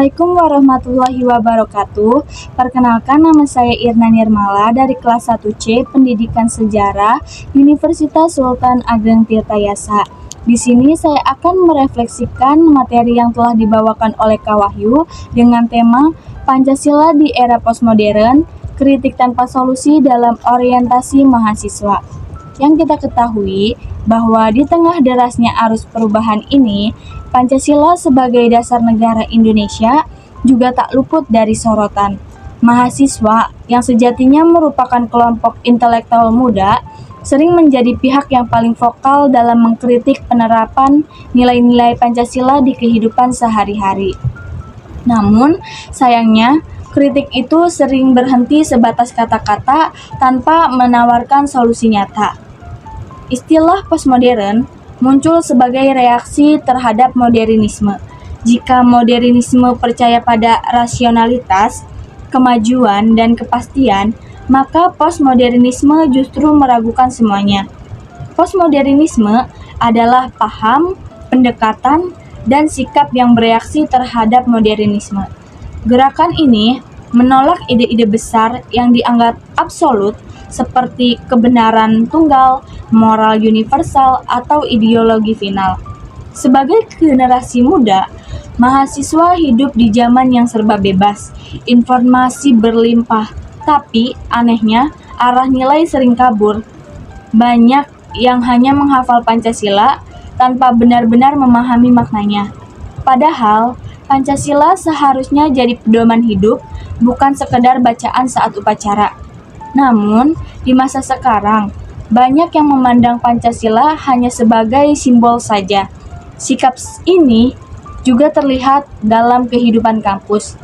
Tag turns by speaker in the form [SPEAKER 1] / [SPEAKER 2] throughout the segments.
[SPEAKER 1] Assalamualaikum warahmatullahi wabarakatuh. Perkenalkan, nama saya Irna Nirmala dari kelas 1C Pendidikan Sejarah Universitas Sultan Ageng Tirtayasa. Di sini saya akan merefleksikan materi yang telah dibawakan oleh Kak Wahyu dengan tema Pancasila di Era Postmodern, Kritik Tanpa Solusi dalam Orientasi Mahasiswa. Yang kita ketahui bahwa di tengah derasnya arus perubahan ini, Pancasila sebagai dasar negara Indonesia juga tak luput dari sorotan. Mahasiswa yang sejatinya merupakan kelompok intelektual muda sering menjadi pihak yang paling vokal dalam mengkritik penerapan nilai-nilai Pancasila di kehidupan sehari-hari. Namun, sayangnya, kritik itu sering berhenti sebatas kata-kata tanpa menawarkan solusi nyata. Istilah postmodern muncul sebagai reaksi terhadap modernisme. Jika modernisme percaya pada rasionalitas, kemajuan, dan kepastian, maka postmodernisme justru meragukan semuanya. Postmodernisme adalah paham, pendekatan, dan sikap yang bereaksi terhadap modernisme. Gerakan ini menolak ide-ide besar yang dianggap absolut seperti kebenaran tunggal, moral universal, atau ideologi final. Sebagai generasi muda, mahasiswa hidup di zaman yang serba bebas, informasi berlimpah, tapi anehnya arah nilai sering kabur. Banyak yang hanya menghafal Pancasila tanpa benar-benar memahami maknanya. Padahal, Pancasila seharusnya jadi pedoman hidup, bukan sekedar bacaan saat upacara. Namun, di masa sekarang, banyak yang memandang Pancasila hanya sebagai simbol saja. Sikap ini juga terlihat dalam kehidupan kampus.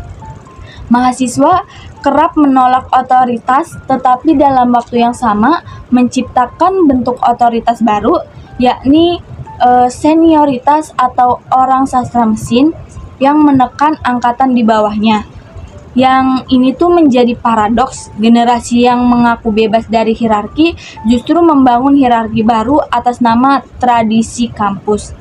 [SPEAKER 1] Mahasiswa kerap menolak otoritas, tetapi dalam waktu yang sama menciptakan bentuk otoritas baru, yakni senioritas atau orang sastra mesin yang menekan angkatan di bawahnya. Yang ini tuh menjadi paradoks, generasi yang mengaku bebas dari hierarki justru membangun hierarki baru atas nama tradisi kampus.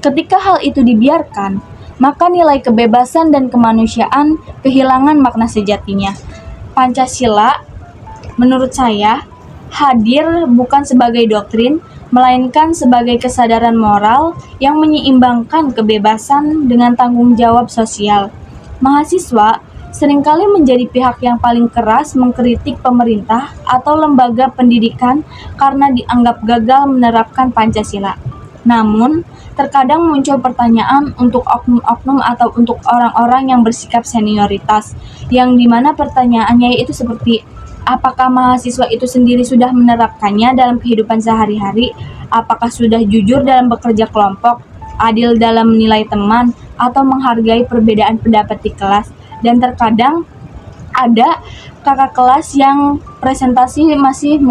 [SPEAKER 1] Ketika hal itu dibiarkan, maka nilai kebebasan dan kemanusiaan kehilangan makna sejatinya. Pancasila, menurut saya, hadir bukan sebagai doktrin, melainkan sebagai kesadaran moral yang menyeimbangkan kebebasan dengan tanggung jawab sosial. Mahasiswa seringkali menjadi pihak yang paling keras mengkritik pemerintah atau lembaga pendidikan karena dianggap gagal menerapkan Pancasila. Namun, terkadang muncul pertanyaan untuk oknum-oknum atau untuk orang-orang yang bersikap senioritas, yang dimana pertanyaannya itu seperti, apakah mahasiswa itu sendiri sudah menerapkannya dalam kehidupan sehari-hari? Apakah sudah jujur dalam bekerja kelompok, adil dalam menilai teman, atau menghargai perbedaan pendapat di kelas? Dan terkadang ada kakak kelas yang presentasi masih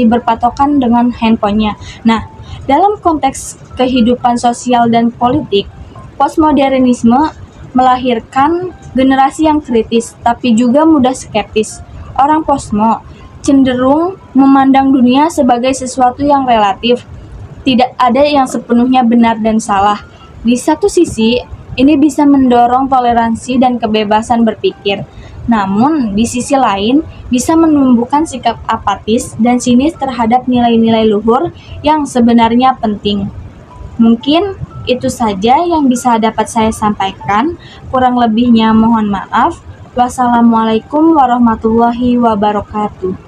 [SPEAKER 1] berpatokan dengan handphonenya. Nah, dalam konteks kehidupan sosial dan politik, postmodernisme melahirkan generasi yang kritis tapi juga mudah skeptis. Orang posmo cenderung memandang dunia sebagai sesuatu yang relatif, tidak ada yang sepenuhnya benar dan salah. Di satu sisi, ini bisa mendorong toleransi dan kebebasan berpikir. Namun, di sisi lain, bisa menumbuhkan sikap apatis dan sinis terhadap nilai-nilai luhur yang sebenarnya penting. Mungkin itu saja yang bisa dapat saya sampaikan. Kurang lebihnya mohon maaf. Wassalamualaikum warahmatullahi wabarakatuh.